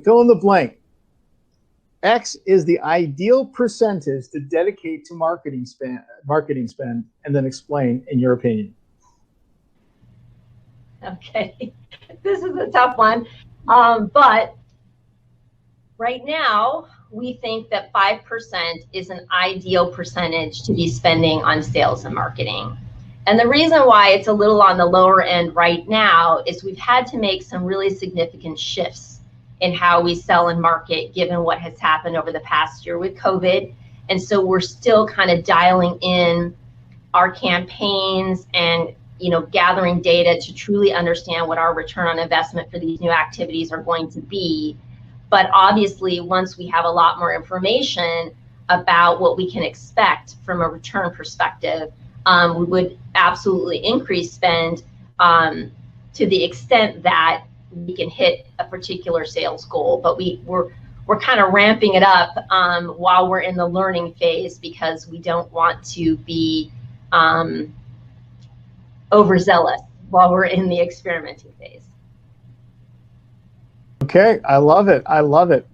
fill in the blank. X is the ideal percentage to dedicate to marketing spend, and then explain in your opinion. Okay, this is a tough one, but right now we think that 5% is an ideal percentage to be spending on sales and marketing. And the reason why it's a little on the lower end right now is we've had to make some really significant shifts in how we sell and market given what has happened over the past year with COVID. And so we're still kind of dialing in our campaigns and gathering data to truly understand what our return on investment for these new activities are going to be. But obviously, once we have a lot more information about what we can expect from a return perspective, we would absolutely increase spend to the extent that we can hit a particular sales goal. But we're kind of ramping it up while we're in the learning phase, because we don't want to be overzealous while we're in the experimenting phase. Okay, I love it. I love it.